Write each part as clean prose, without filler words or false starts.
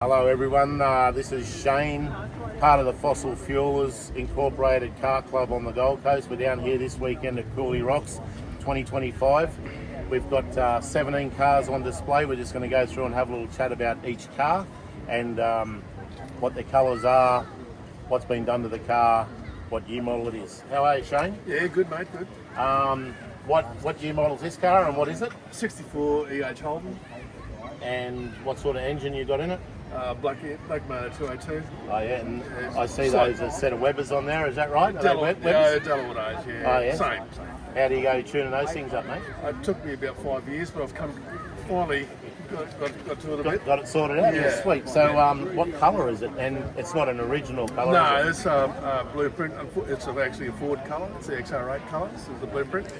Hello everyone, this is Shane, part of the Fossil Fuelers Incorporated Car Club on the Gold Coast. We're down here this weekend at Cooly Rocks 2025. We've got 17 cars on display. We're just going to go through and have a little chat about each car and what their colours are, what's been done to the car, what year model it is. How are you, Shane? Yeah, good mate, good. What year model is this car and what is it? 64 EH Holden, And what sort of engine you got in it? Black Motor 202. Oh yeah, and Yeah, I see so- those a set of Webbers on there, is that right? Are they Webbers? Delaware days, yeah. Oh, yeah? Same. How do you go tuning those things up, mate? It took me about 5 years, but I've finally got to it a bit. Got it sorted out? Yeah. Sweet. So what colour is it? And it's not an original colour, No, is it's a blueprint. It's actually a Ford colour. It's the XR8 colour. This is the blueprint. it?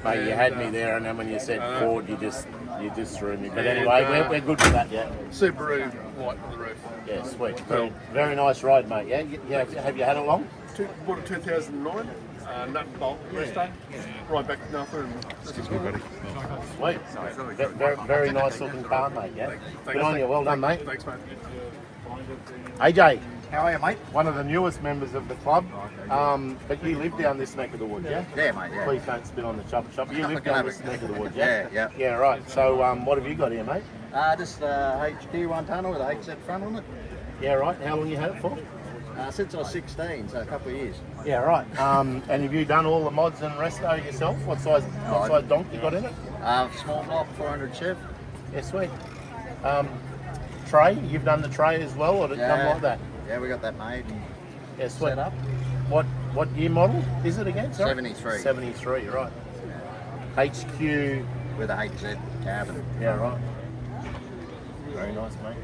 Mate, you had me there, and then when you said Ford, you just threw me. But anyway, we're good with that, yeah. Subaru white on the roof. Yeah, sweet. Cool. Very nice ride, mate, yeah? Have you had it long? Bought it 2009. Nut and bolt restart. Right back to nothing. Excuse me, buddy. Sweet. Very nice looking car, mate, yeah? Good on you, well done, mate. Thanks, mate. AJ, How are you, mate? one of the newest members of the club, but you live down this neck of the woods, yeah? Yeah, mate, yeah. Please don't spit on the chopper shop. You live down this neck of the woods, yeah? Yeah. Yeah, right. So what have you got here, mate? Just HQ one tonner with a HZ front on it. Yeah, right. How long you had it for? Since I was 16, so a couple of years. Yeah, right. And have you done all the mods and resto yourself? What size donk you got in it? Small block, 400 Chev. Yeah, sweet. Tray, you've done the tray as well, or did it come like that? Yeah, we got that made and Yeah, sweet. set up. What year model is it again? Sorry? 73. 73, right. HQ. With a HZ cabin. Yeah, right. Very nice, mate.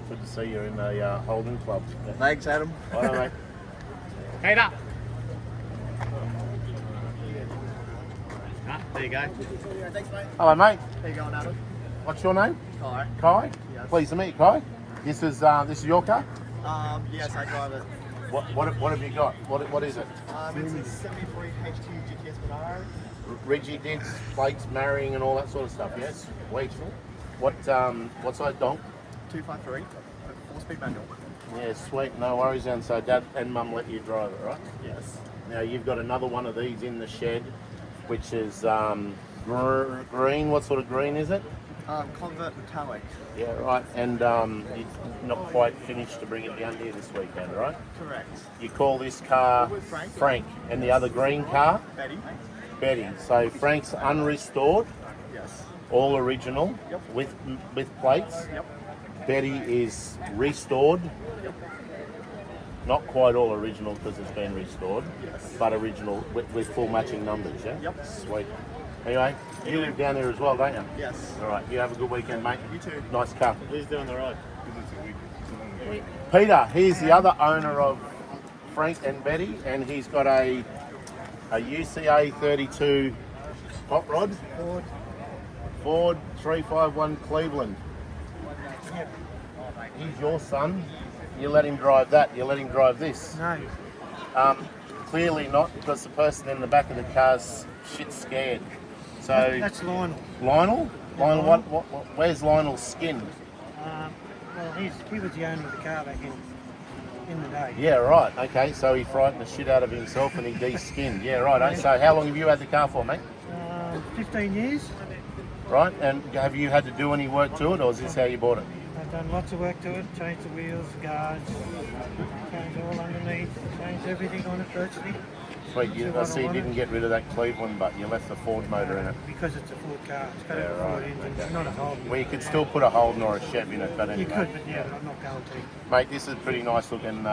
Good to see you in the Holden Club. Yeah. Thanks, Adam. Bye, mate. Peter. There you go. Hello, mate. How you going, Adam? What's your name? Hi. Kai. Yes. Pleased to meet you, Kai. This is your car. Yes, I drive it. What have you got? What is it? It's a 73 HQ GTS Monaro. Reggie digs, plates, marrying, and all that sort of stuff. Yes. Wait. What size donk? 253. 4-speed manual. Yeah, sweet. No worries. And so Dad and Mum let you drive it, right? Yes. Now you've got another one of these in the shed, which is green. What sort of green is it? Convert metallic. Yeah, right. And you're not quite finished to bring it down here this weekend, right? Correct. You call this car Frank, and the other green car Betty. Betty. So Frank's unrestored, Yes. all original, Yep. with plates. Yep. Betty is restored, not quite all original because it's been restored, Yes. but original with full matching numbers. Yeah. Yep. Sweet. Anyway, you live down there as well, don't you? Yes. All right. You have a good weekend, mate. You too. Nice car. Who's doing the ride? Peter, he's the other owner of Frank and Betty, and he's got a UCA 32 hot rod, Ford 351 Cleveland. Yep. He's your son. You let him drive that. You let him drive this. No. Clearly not, because the person in the back of the car's shit scared. So That's Lionel. Lionel, what? Where's Lionel's skin? Well, he was the owner of the car back in the day. Yeah, right. Okay, so he frightened the shit out of himself and he de-skinned. Yeah, right. Eh? So how long have you had the car for, mate? 15 years. Right, and have you had to do any work to it, or is this how you bought it? I've done lots of work to it. Changed the wheels, guards, changed all underneath, changed everything on it virtually. Sweet, I see you I didn't get rid of that Cleveland, but you left the Ford motor in it. Because it's a Ford car. It's got Yeah, a Ford right, engine. okay. It's not a Holden. Well, you could still put a Holden or a Chev in it, but You anyway. could, but yeah, I'm not going to. Mate, this is a pretty nice looking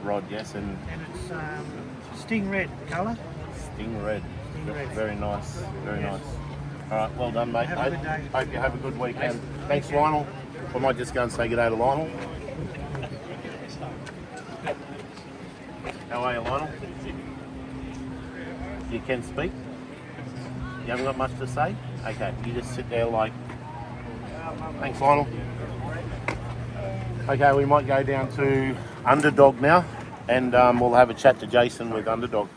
rod, yes, and And it's Sting Red, the colour. Sting Red. Sting Red. Very nice, very Yes. nice. All right, well done, mate. Have a good day. Hope you have a good weekend. Thanks, Lionel. I might just go and say good day to Lionel. How are you, Lionel? You can speak? You haven't got much to say? Okay, you just sit there like... Thanks, Lionel. Okay, we might go down to Underdog now, and we'll have a chat to Jason with Underdog.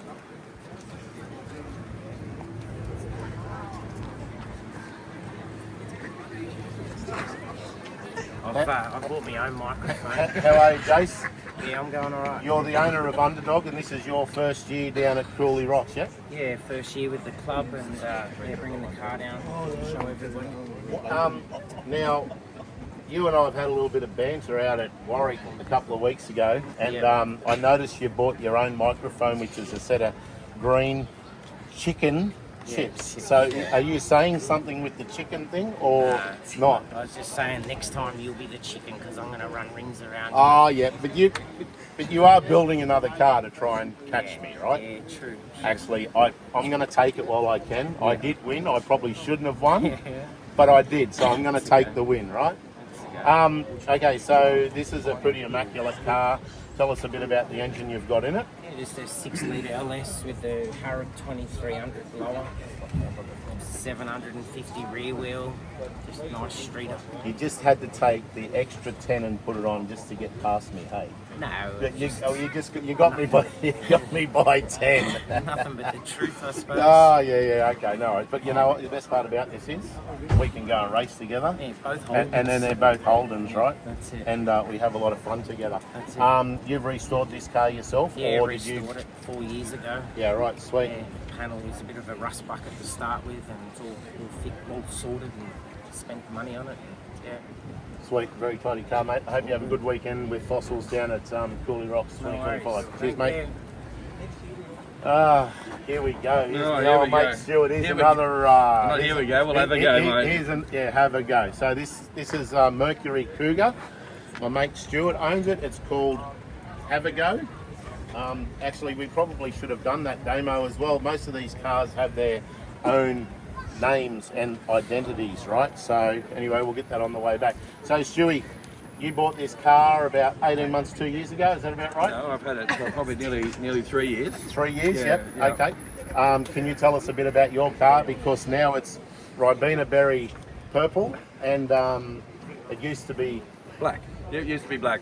I've bought my own microphone. How are you, Jace? Yeah, I'm going alright. You're the owner of Underdog, and this is your first year down at Cooly Rocks, yeah? Yeah, first year with the club, and yeah, bringing the car down to show everybody. Now, you and I have had a little bit of banter out at Warwick a couple of weeks ago, and Yeah. I noticed you bought your own microphone, which is a set of green chicken chips. chicken, So, yeah. are you saying something with the chicken thing, or It's not? I was just saying, next time you'll be the chicken because I'm going to run rings around. Oh, yeah, but you are building another car to try and catch Yeah, me, right? Yeah, true. Actually, I'm going to take it while I can. I did win. I probably shouldn't have won, Yeah. but I did. So I'm going to take the win, right? Okay, so this is a pretty immaculate car. Tell us a bit about the engine you've got in it. Yeah, just a 6-litre LS with the Harrod 2300 blower, 750 rear wheel, just nice streeter. You just had to take the extra 10 and put it on just to get past me, hey? No, You got me by 10. nothing but the truth, I suppose. Oh, yeah, okay, no worries. But you know what the best part about this is? We can go and race together. Yeah, both Holdens. And then they're both Holdens, right? That's it. And we have a lot of fun together. That's it. You've restored this car yourself? Yeah, or did you? restored it 4 years ago. Yeah, right, sweet. Yeah, panel was a bit of a rust bucket to start with, and it's all sorted, and spent money on it. Yeah. Sweet, very tidy car, mate. I hope you have a good weekend with fossils down at Cooly Rocks 2025. Cheers, mate. Here we go. Here's Oh, the here old we mate go. Stuart. Here's Here we another. Here we go. We'll have a go, mate. Yeah, have a go. So this is Mercury Cougar. My mate Stuart owns it. It's called Have a Go. Actually, we probably should have done that demo as well. Most of these cars have their own names and identities, right? So anyway, we'll get that on the way back. So Stewie, you bought this car about 18 months, 2 years ago. Is that about right? No, I've had it for probably nearly 3 years. 3 years, Yeah, yep. yeah. Okay. Can you tell us a bit about your car? Because now it's Ribena Berry purple, and it used to be... Black. It used to be black.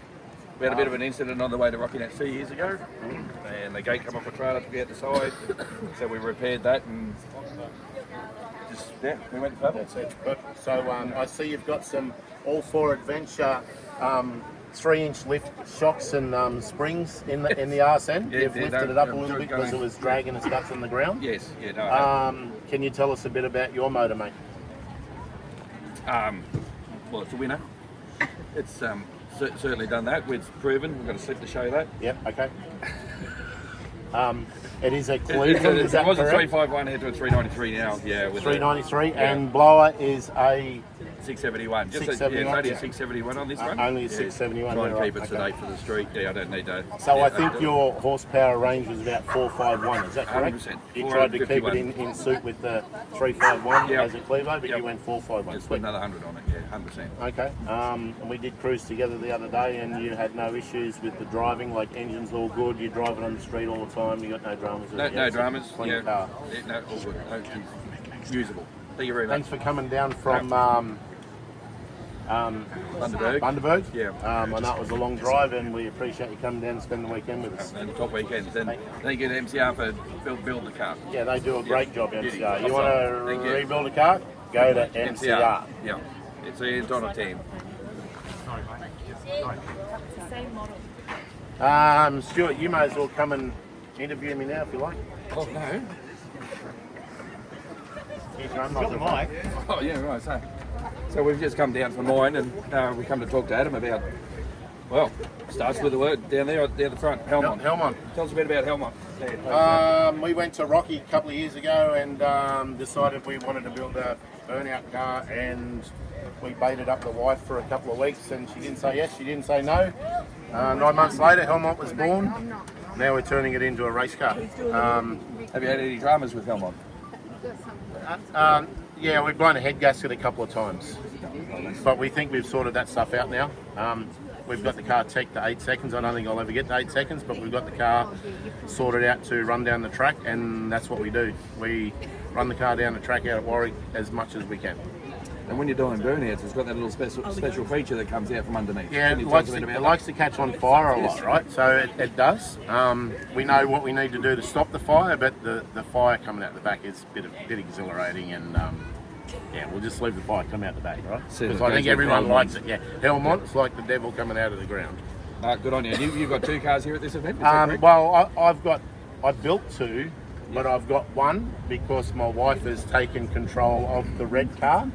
We had a bit of an incident on the way to Rocky Neck 2 years ago, and the gate come off a trailer, took out the side, so we repaired that, and just, yeah, we went purple. That's it. So I see you've got some All4 Adventure 3-inch lift shocks and springs in the RSN. Yeah, You've yeah, lifted no, it up a I'm little sure bit it's because it going- was dragging its guts on the ground. Yes, yeah, no. Can you tell us a bit about your motor, mate? Well, it's a winner. It's certainly done that. It's proven. We've got a slip to show that. Yep, okay. It is a Cleveland, is It that was a correct? 351 head to a 393 now. Yeah, with 393, Yeah. and blower is a 671. Just 671, it's only yeah. a 671 on this one. only a 671, Try and yeah, keep right, it okay. sedate for the street. Yeah, I don't need that. So yeah, I think your horsepower range was about 451, is that correct? 100%. You tried to keep it 451. in suit with the 351 Yep. as a Clevo, but Yep. you went 451. Just Sweet. put another 100 on it. Yeah, 100%. Okay, and we did cruise together the other day, and you had no issues with the driving, like engine's all good, you drive it on the street all the time, you got no dramas with it. No It's a dramas. clean Yeah. car. Yeah, no, all good. No, usable. Thank you very much. Thanks for coming down from Bundaberg. Bundaberg. Yeah. I know it was a long drive, and we appreciate you coming down and spending the weekend with us. And top weekends. And thank you to MCR for building the car. Yeah, they do a great job, Beauty. MCR. You want to Thank you. rebuild a car? Go to MCR. Yeah. It's a Donald team. Same model. Stuart, you may as well come and interview me now if you like. Oh, no. Here's your own microphone. Oh, yeah, right. So we've just come down from mine, and we come to talk to Adam about, well, starts with the word down there, down the front, Helmont. Helmont. Tell us a bit about Helmont. We went to Rocky a couple of years ago and decided we wanted to build a burnout car, and we baited up the wife for a couple of weeks, and she didn't say yes, she didn't say no. 9 months later, Helmont was born. Now we're turning it into a race car. Have you had any dramas with Helmont? Yeah, we've blown a head gasket a couple of times, but we think we've sorted that stuff out now. We've got the car teched to 8 seconds. I don't think I'll ever get to 8 seconds, but we've got the car sorted out to run down the track, and that's what we do. We run the car down the track out at Warwick as much as we can. And when you're doing burnouts, it's got that little special feature that comes out from underneath. Yeah, Can it you likes, talk a bit to, about it that? likes to catch on fire a lot, right? So it does. We know what we need to do to stop the fire, but the fire coming out the back is a bit exhilarating, and Yeah, we'll just leave the fire come out the back, right? See, Because that I think goes with everyone Helmonts. likes it. Yeah, Helmont's like the devil coming out of the ground. Good on you. You've got 2 cars here at this event? Is that correct? Well, I built 2, but I've got 1 because my wife has taken control of the red car.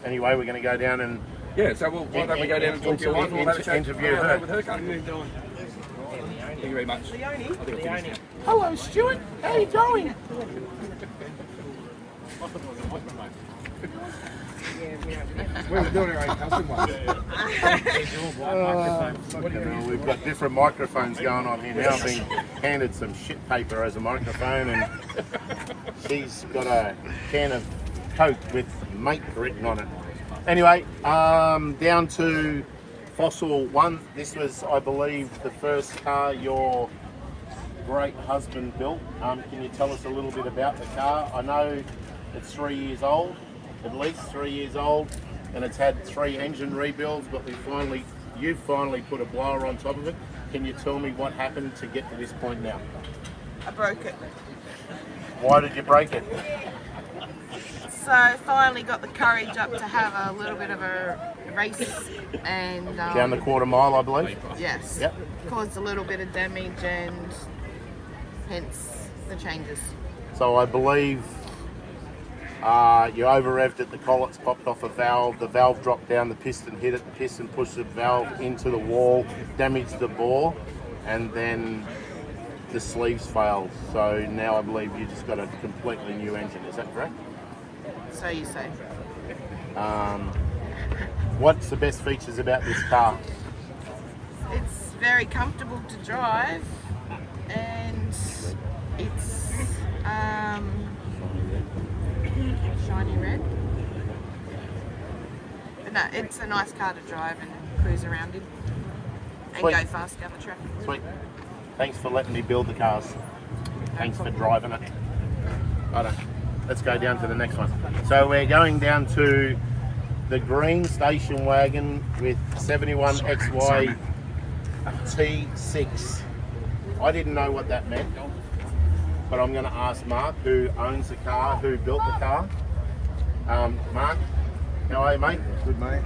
Anyway, we're going to go down and Yeah, so why don't we go down and talk to your wife and we'll have a chat interview her. with her car. Thank you very much. Hello, Stuart. How you going? We're doing our own custom one. We've got different microphones going on here now. I've been handed some shit paper as a microphone, and she's got a can of Coke with mate written on it. Anyway, down to Fossil 1. This was, I believe, the first car your great husband built. Can you tell us a little bit about the car? I know it's 3 years old, at least 3 years old, and it's had 3 engine rebuilds, but you finally put a blower on top of it. Can you tell me what happened to get to this point now? I broke it. Why did you break it? So finally got the courage up to have a little bit of a race and Down the quarter mile, I believe. yes, Yep. caused a little bit of damage and hence the changes. So I believe you over revved it, the collets popped off a valve, the valve dropped down, the piston hit it, the piston pushed the valve into the wall, damaged the bore, and then the sleeves failed. So now I believe you just got a completely new engine, is that correct? So you say. What's the best features about this car? It's very comfortable to drive and it's shiny red. But no, it's a nice car to drive and cruise around in and Sweet. go fast down the track. Sweet. Thanks for letting me build the cars. Thanks for driving it. Righto. Let's go down to the next one. So we're going down to the green station wagon with 71 XY T6. I didn't know what that meant, but I'm going to ask Mark, who owns the car, who built the car. Mark, how are you, mate? Good, mate.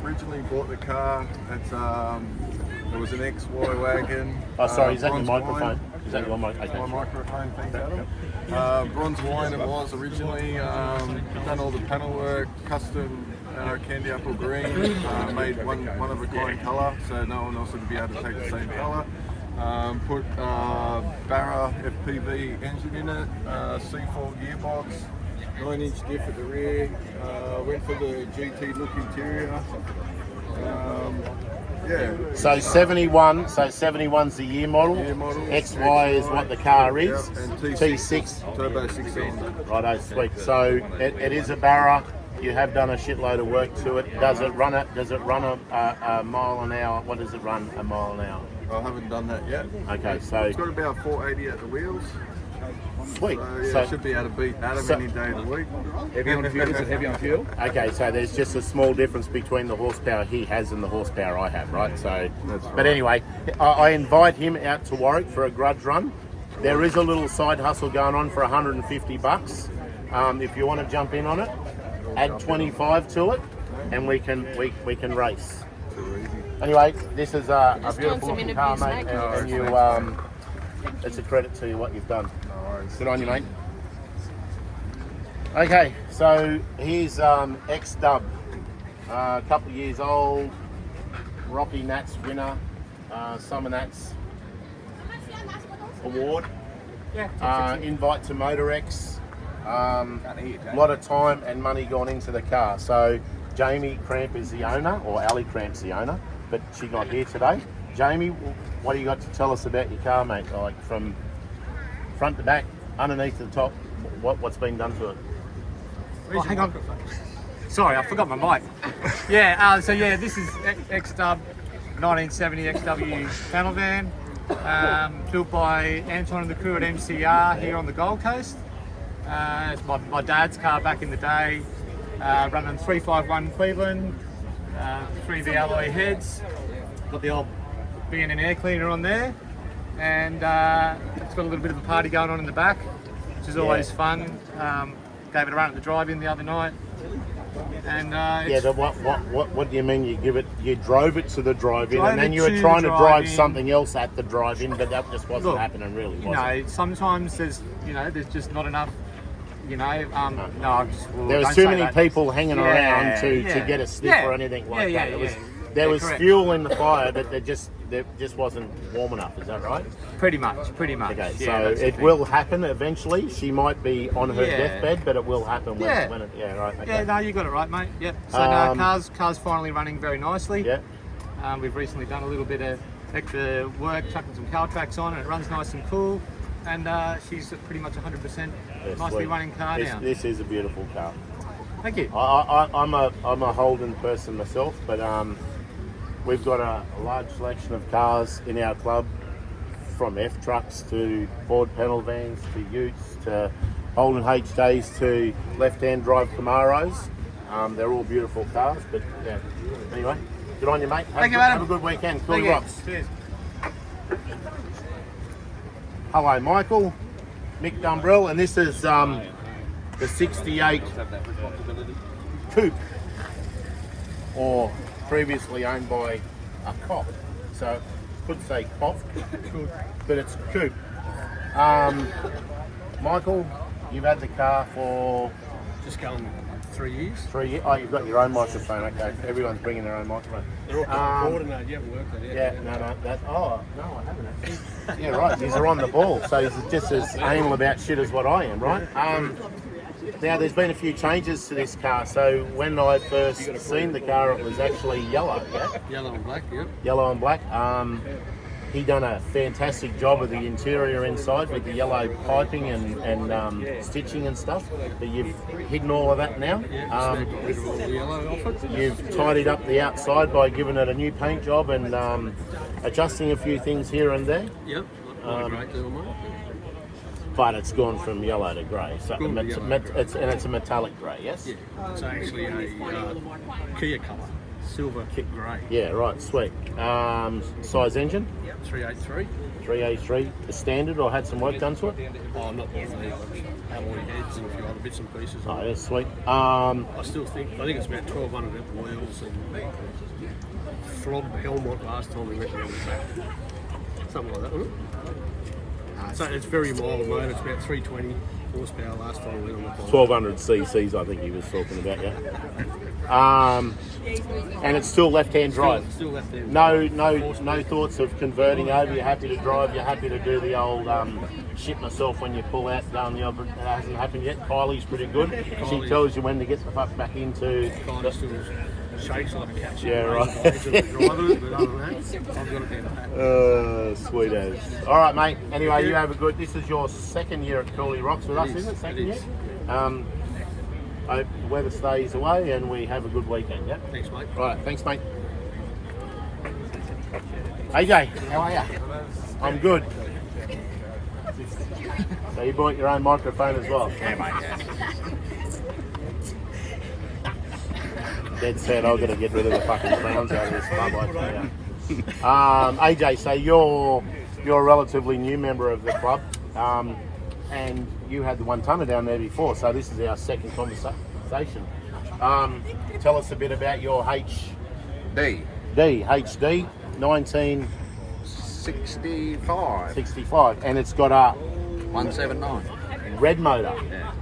Originally bought the car. It was an XY wagon. Oh, sorry, is that your bronze microphone? wine. Is that your mic? Okay. My microphone, thanks, Adam. Bronze wine it was originally. Done all the panel work, custom candy apple green. Made one of a kind colour, so no one else would be able to take the same colour. Put Barra FPV engine in it, C4 gearbox, 9-inch diff at the rear. Went for the GT look interior. Yeah. So 71's the year model. Year model. XY is what the car is. Yep, and T6. Turbo 6 cylinder. Righto, sweet. So it is a Barra. You have done a shitload of work to it. Does it run a mile an hour? What does it run a mile an hour? I haven't done that yet. Okay, so It's got about 480 at the wheels. sweet. So yeah, So should be able to beat Adam so- any day of the week. Heavy on fuel? Is it heavy on fuel? okay, so there's just a small difference between the horsepower he has and the horsepower I have, right? So, That's but right. anyway, I invite him out to Warwick for a grudge run. There is a little side hustle going on for $150. If you want to jump in on it, add 25 to it, and we can race. Anyway, this is a Just beautiful doing some looking car, interviews, mate, mate. and you. It's a credit to you what you've done. No worries. Good on you, mate. Okay, so here's X-Dub, a couple of years old, Rocky Nats winner, Summer Nats award. Invite to Motorex. A lot of time and money gone into the car. So Jamie Cramp is the owner, or Ali Cramp's the owner, but she's not here today. Jamie, what do you got to tell us about your car, mate? Like from front to back, underneath to the top, what's been done to it? Oh, hang on. Sorry, I forgot my mic. So this is X-Dub 1970 XW panel van, built by Anton and the crew at MCR here on the Gold Coast. It's my dad's car back in the day, running 351 Cleveland, 3V alloy heads, got the old B&N air cleaner on there, and it's got a little bit of a party going on in the back, which is always fun. gave it a run at the drive-in the other night. And Yeah, but what do you mean? You drove it to the drive-in, Drove and then it you were to trying the to drive drive-in. something else at the drive-in, but that just wasn't Look, happening really, you was it? know, sometimes there's just not enough. No, I'm just, well, There was don't too say many that. people hanging around to Yeah. get a sniff Yeah. or anything like Yeah, that. yeah, There yeah, was correct. fuel in the fire, but there just wasn't warm enough. Is that right? Pretty much. Okay, Yeah, so that's the it thing. will happen eventually. She might be on her Yeah. deathbed, but it will happen when, Yeah. when it. Yeah, right. Okay. Yeah, no, you got it right, mate. Yep. So no, Um, car's finally running very nicely. Yeah. We've recently done a little bit of extra work, chucking some car tracks on, and it runs nice and cool. And she's at pretty much 100% Yeah, nicely sweet. running car now. This is a beautiful car. Thank you. I'm a Holden person myself, but we've got a large selection of cars in our club, from F trucks to Ford panel vans to Utes to Holden HJs to left-hand drive Camaros. They're all beautiful cars, but yeah. Anyway, good on you, mate. Thank you, Have Adam. a good weekend. Thank Cooly you. Rocks. Cheers. Hello, Michael. Mick Dumbrell, and this is the 68 Coupe, or previously owned by a cop. So could say cop, but it's Coupe. Michael, you've had the car for Just going 3 years. 3 years. Oh, you've got your own microphone. Okay, everyone's bringing their own microphone. They're all coordinated. You haven't worked that out. Yeah, no, that. Oh, no, I haven't actually. Yeah, right. These are on the ball, so he's just as anal about shit as what I am, right? Now, there's been a few changes to this car. So when I first seen the car, it was actually yellow. Yeah, Yellow and black, yep. yellow and black. He done a fantastic job of the interior inside with the yellow piping and stitching and stuff. But you've hidden all of that now. Rid of all the yellow off it. You've tidied up the outside by giving it a new paint job and adjusting a few things here and there. Yep. Not a great deal, mate. But it's gone from yellow to grey. So Gone to yellow to grey. it's a metallic grey, yes? Yeah. It's actually a Kia colour. Silver kit grey. Yeah, right, sweet. Size engine? 383. 383, standard or had some work done to it? Oh, not really. Alloy heads and a few other bits and pieces. Oh, on it. that's sweet. I think it's about 1,200 at the wheels and flogged helmet last time we went around the back. Something like that, wasn't it? So it's very mild, mate. It's about 320 horsepower last time we went on the bike. 1200 cc's, I think he was talking about, yeah. And it's still left-hand drive. Still left there. No thoughts of converting over. You're happy to drive. You're happy to do the old shit myself when you pull out down the other. That hasn't happened yet. Kylie's pretty good. She Kylie. tells you when to get the fuck back into. Kind of still shakes like a cat. Yeah, right. But other than that, I've got it down pat. Sweet as. All right, mate. Anyway, you have a good. This is your second year at Cooly Rocks with us, isn't it? Second It year. is. Hope the weather stays away and we have a good weekend. Yeah. Thanks, mate. Right. Thanks, mate. AJ, how are you? I'm good. So you bought your own microphone as well? Yeah, mate, yeah. Dead set, I've got to get rid of the fucking frowns out of this club. I tell you. AJ, so you're a relatively new member of the club, and you had the 1 tonner down there before, so this is our second conversation. Tell us a bit about your HD 1965, and it's got a 179. red motor. Yeah.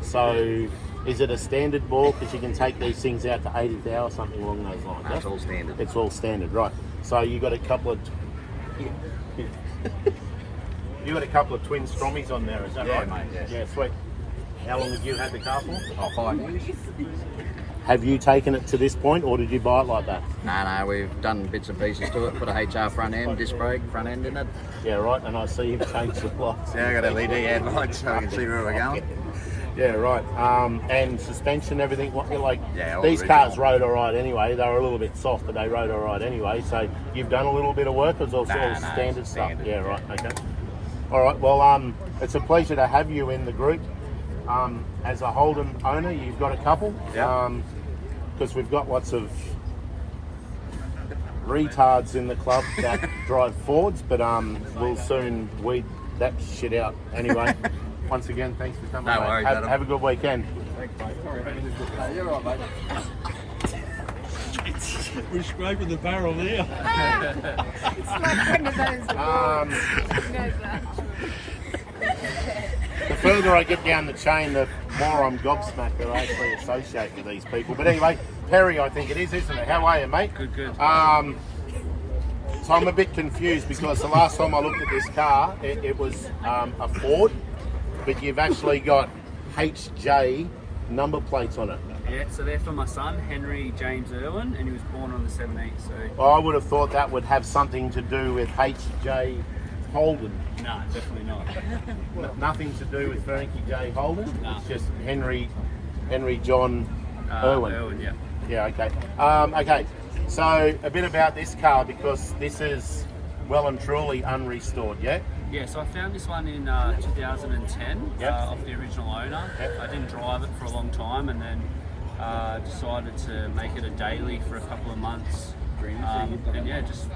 So is it a standard bore? Because you can take these things out to 80 thou or something along those lines. That's yeah? all standard. It's all standard, right? So you got a couple of you got a couple of twin Strommies on there, is that Yeah, right? mate, yeah. Yeah, sweet. How long have you had the car for? Oh, 5 years. Have you taken it to this point, or did you buy it like that? No, we've done bits and pieces to it. Put a HR front end, disc brake front end in it. Yeah, right. And I see you've changed the lights. Yeah, I got LED headlights so we can see where we're going. Yeah, right. And suspension, everything. What you like? Yeah, all These original. cars rode all right anyway. They were a little bit soft, but they rode all right anyway. So you've done a little bit of work, or is it all standard stuff? standard. Yeah, right. Okay. All right. Well, it's a pleasure to have you in the group. As a Holden owner, you've got a couple. Yeah. Because we've got lots of retards in the club that drive Fords, but we'll soon weed that shit out anyway. once again, thanks for coming. No mate. worries, have, Adam. have a good weekend. You're right, mate. We're scraping the barrel now. It's like one of those. The further I get down the chain, the more I'm gobsmacked that I actually associate with these people. But anyway, Perry, I think it is, isn't it? How are you, mate? Good, good. So I'm a bit confused because the last time I looked at this car, it was a Ford, but you've actually got HJ number plates on it. Yeah, so they're for my son, Henry James Irwin, and he was born on the 17th, so... I would have thought that would have something to do with HJ Holden. No, definitely not. Nothing to do with Frankie J. Holden. No. It's just Henry John Irwin. Irwin, yeah. Yeah, okay. Okay, so a bit about this car because this is well and truly unrestored, yeah? Yeah, so I found this one in 2010 Yep. off the original owner. Yep. I didn't drive it for a long time and then decided to make it a daily for a couple of months. And yeah, just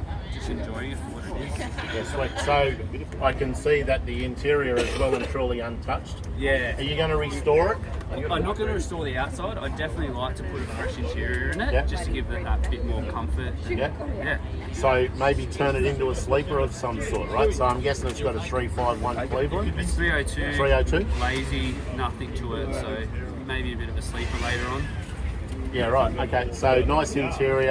enjoying it for what it is. Yeah, sweet. So I can see that the interior is well and truly untouched. Yeah. Are you going to restore it? I'm not going to restore the outside. I'd definitely like to put a fresh interior in it, Yeah. just to give it that bit more comfort. Yeah. Yeah. So maybe turn it into a sleeper of some sort, right? So I'm guessing it's got a 351 Cleveland. It's 302. 302? Lazy, nothing to it, so maybe a bit of a sleeper later on. Yeah, right. Okay, so nice interior,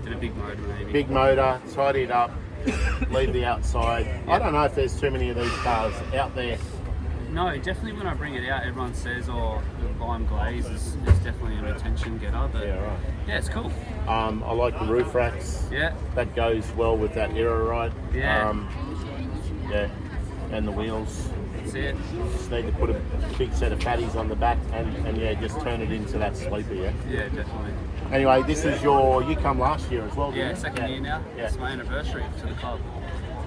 And a big motor maybe. big motor, tidy it up, leave the outside. I don't know if there's too many of these cars out there. No, definitely when I bring it out, everyone says, oh, the lime glaze is definitely an attention getter, but Yeah, right. yeah, it's cool. I like the roof racks. Yeah. That goes well with that era, right? Yeah. Yeah, and the wheels. That's it. Just need to put a big set of fatties on the back and yeah, just turn it into that sleeper, yeah? Yeah, definitely. Anyway, this is you come last year as well, didn't Yeah, you? second year now. Yeah. It's my anniversary to the club.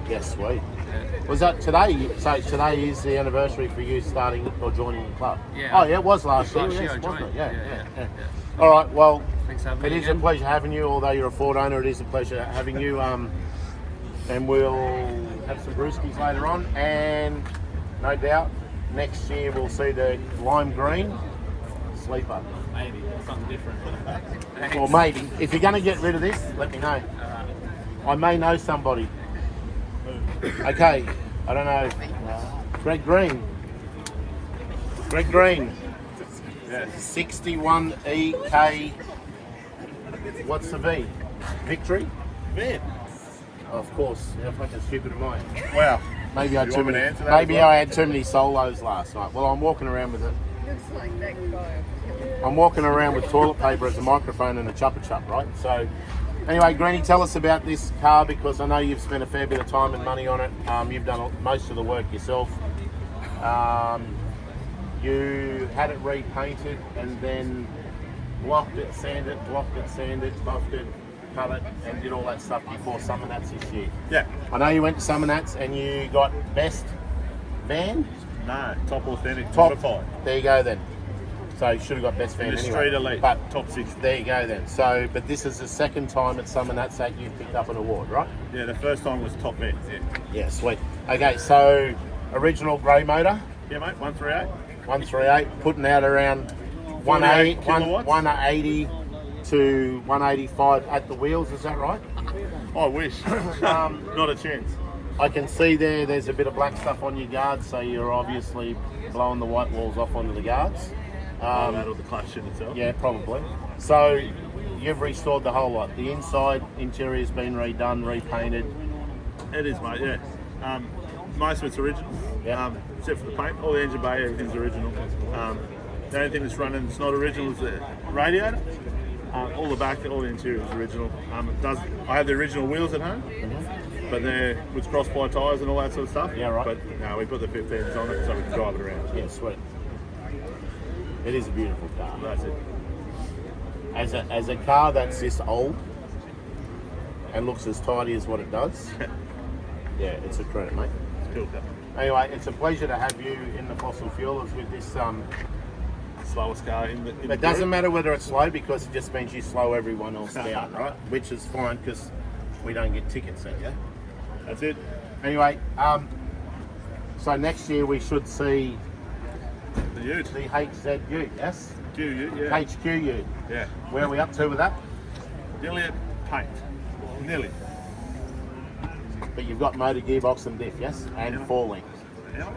Yeah, sweet. Yeah. Was that today? So today is the anniversary for you starting or joining the club? Yeah. Oh yeah, it was last year, Last year yes, I wasn't joined. it? Yeah, Yeah. yeah. All right, well, Thanks for having it me is a again. pleasure having you, although you're a Ford owner, it is a pleasure having you. And we'll have some brewskis later on, and no doubt next year we'll see the lime green sleeper. Maybe something different. Thanks. Or maybe. If you're going to get rid of this, let me know. I may know somebody. Okay, I don't know. Greg Green. Greg Green. 61EK. What's the V? Victory? Man. Of course. How fucking stupid am I? Wow. Maybe I had You too want me to many. answer that Maybe as well? I had too many solos last night. Well, I'm walking around with it. Looks like that guy. I'm walking around with toilet paper as a microphone and a chuppa chup, right? So, anyway, Granny, tell us about this car because I know you've spent a fair bit of time and money on it. You've done most of the work yourself. You had it repainted and then blocked it, sanded, buffed it, cut it, and did all that stuff before Summer Nats this year. Yeah. I know you went to Summer Nats and you got best van. No, top authentic, Top. modified. There you go then. So you should have got best fan In the anyway. street elite, But top 60. there you go then. So, but this is the second time at Summer Nats that you picked up an award, right? Yeah, the first time was top vet. Yeah, Yeah, sweet. Okay, so original grey motor, yeah mate, 138. 138, putting out around 48 180 kilowatts. to 185 at the wheels. Is that right? I wish. Not a chance. I can see there's a bit of black stuff on your guards, so you're obviously blowing the white walls off onto the guards. That or the clutch in itself. Yeah, probably. So you've restored the whole lot. The inside interior's been redone, repainted. It is, mate, yeah. Most of it's original, Yeah. except for the paint. All the engine bay, everything's original. The only thing that's running that's not original is the radiator. All the back, all the interior is original. I have the original wheels at home, but they're with cross-ply tyres and all that sort of stuff. Yeah, right. But no, we put the 15s on it so we can drive it around. Yeah, sweet. It is a beautiful car. That's it. As a car that's this old and looks as tidy as what it does, yeah, it's a credit, mate. It's cool car. Anyway, it's a pleasure to have you in the Fossil Fuelers with this. Slowest car in the It doesn't matter whether it's slow because it just means you slow everyone else down, right? Which is fine because we don't get tickets at you. That's it. Anyway, So next year we should see The Ute. the HZU, yes? Ute, yeah. HQU. Yeah. Where are we up to with that? Nearly at paint. Nearly. But you've got motor, gearbox and diff, yes? And Yeah. 4 links. Yeah.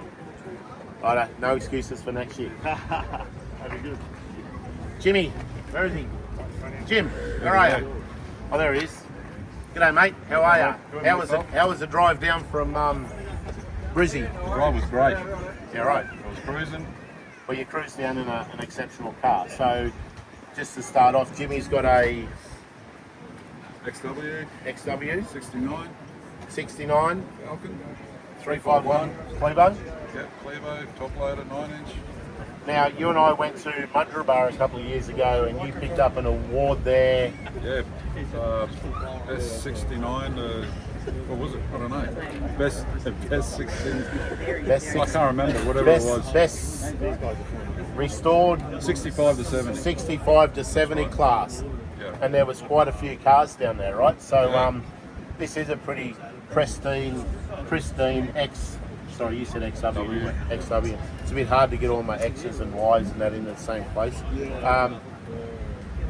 Righto, no excuses for next year. That'd be good. Jimmy, where is he? Jim, where are you? Oh, there he is. G'day, mate. How are you? How was the drive down from Brizzy? The drive was great. Yeah, right. I was cruising. Well, you cruised down in an exceptional car. So, just to start off, Jimmy's got a XW. 69, 69. Falcon. 351 Clevo. Yeah, Clevo, top loader, 9-inch. Now, you and I went to Mudgeeraba a couple of years ago and you picked up an award there. Yeah, best 69. What was it? I don't know. Best 16. I can't remember. Whatever it was. Best restored 65 to 70. 65 to 70 class. Yeah. And there was quite a few cars down there, right? So Yeah. this is a pretty pristine X. Sorry, you said XW. XW. It's a bit hard to get all my X's and Y's and that in the same place.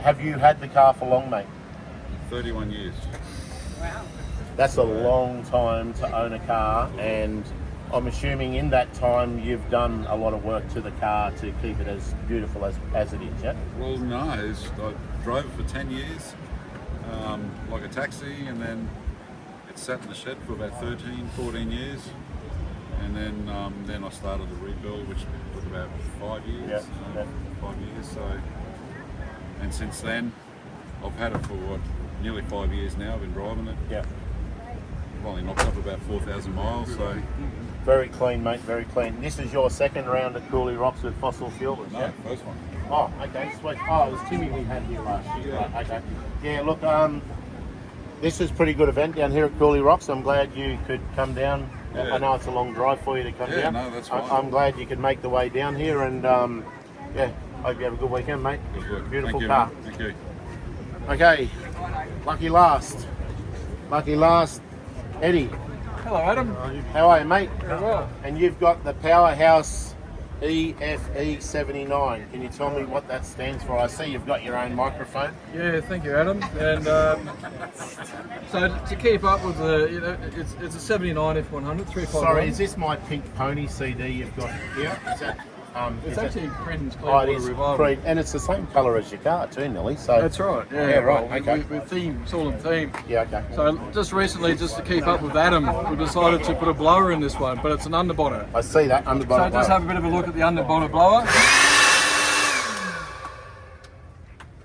Have you had the car for long, mate? 31 years. That's a long time to own a car, and I'm assuming in that time you've done a lot of work to the car to keep it as beautiful as it is, yeah? Well, no, I drove it for 10 years, like a taxi, and then it sat in the shed for about 13, 14 years. And then I started the rebuild, which took about 5 years. Yeah. 5 years. So, and since then, I've had it for nearly 5 years now. I've been driving it. Yeah. I've only knocked up about 4,000 miles. So, very clean, mate. Very clean. This is your second round at Cooly Rocks with Fossil Fuelers, no, yeah? first one. Oh, okay, sweet. Oh, it was Timmy we had here last year. Yeah. Right, okay. Yeah, look, this is a pretty good event down here at Cooly Rocks. I'm glad you could come down. Yeah. I know it's a long drive for you to come down. No, that's fine. I'm glad you could make the way down here, and yeah, hope you have a good weekend, mate. Good work. Beautiful Thank you, car. man. Thank you. Okay, lucky last, Eddie. Hello, Adam. How are you, mate? Very well. And you've got the Powerhouse EFE 79. Can you tell me what that stands for? I see you've got your own microphone. Yeah, thank you, Adam. And so to keep up with the, it's a 79 F100 351. Sorry, is this my Pink Pony CD you've got here? Is that, it's actually Creedence Oh, it Clearwater is Revival. Creed, and it's the same colour as your car too, Nelly. So That's right. Yeah, right. well, Okay. We're theme, it's all in theme. Yeah. Okay. So just recently, just to keep up with Adam, we decided to put a blower in this one, but it's an underbonnet. I see that underbonnet. So just have a bit of a look at the underbonnet blower.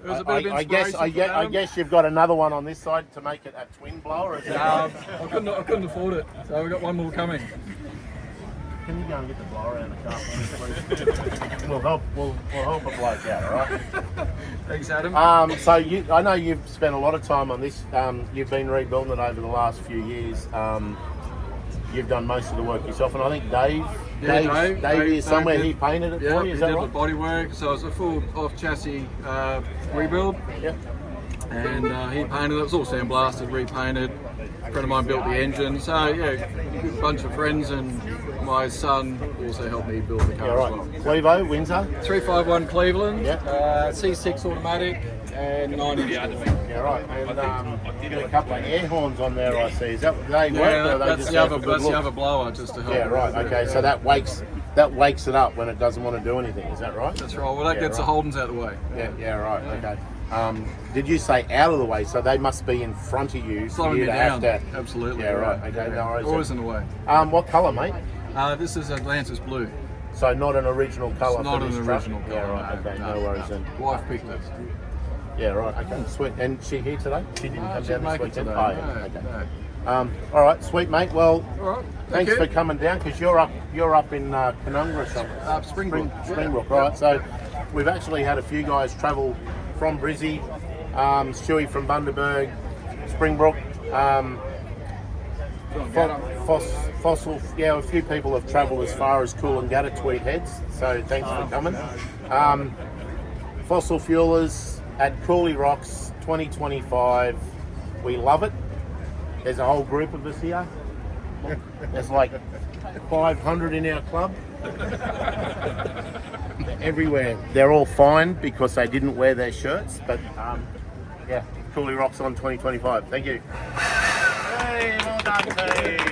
It was a bit of I inspiration from Adam. guess you've got another one on this side to make it a twin blower. Is that right? I couldn't afford it, so we've got one more coming. Can you go and get the blower out of the car for me, please? We'll help a bloke out, all right? Thanks, Adam. So I know you've spent a lot of time on this. You've been rebuilding it over the last few years. You've done most of the work yourself, and I think Dave is somewhere. He painted it for you. Is he that did right? the body work. So it's a full off chassis rebuild. Yep. And he painted it. It was all sandblasted, repainted. A friend of mine built the engine. So yeah, a good bunch of friends, and my son also helped me build the car Yeah, right. as well. Clevo, Windsor. 351 Cleveland. Yep. C6 automatic and 9-inch. Yeah, right. And you got a couple of air horns on there, I see. Is that do they work? Yeah, or are they that's just the there other. for good That's the looks? other blower, just to help. Yeah, right. Okay, so that wakes it up when it doesn't want to do anything. Is that right? That's right. Well, that gets the Holdens out of the way. Yeah, right. Okay. Did you say out of the way? So they must be in front of you for Slowing you me to down. have to. Absolutely. Yeah, right. Okay, no worries. Always in the way. What colour, mate? This is Atlantis Blue. So not an original colour. It's not for an this truck? original Yeah, colour. right. Okay, no worries then. Wife picked it. Yeah, right. Okay, sweet. And she here today? She didn't come she down didn't this make it weekend. today. Oh, yeah. No, Okay. no. All right, sweet mate. Well, All right. thanks you. for coming down because you're up in Canungra or something. Springbrook. Springbrook, right? So we've actually had a few guys travel from Brizzy, Stewie from Bundaberg, Springbrook, Fossil. Yeah, a few people have travelled as far as Coolangatta, Tweed Heads. So thanks for coming. Fossil Fuelers at Cooly Rocks 2025. We love it. There's a whole group of us here. There's like 500 in our club. Everywhere. They're all fined because they didn't wear their shirts, but yeah, Cooly Rocks on 2025. Thank you. Hey, well done, team.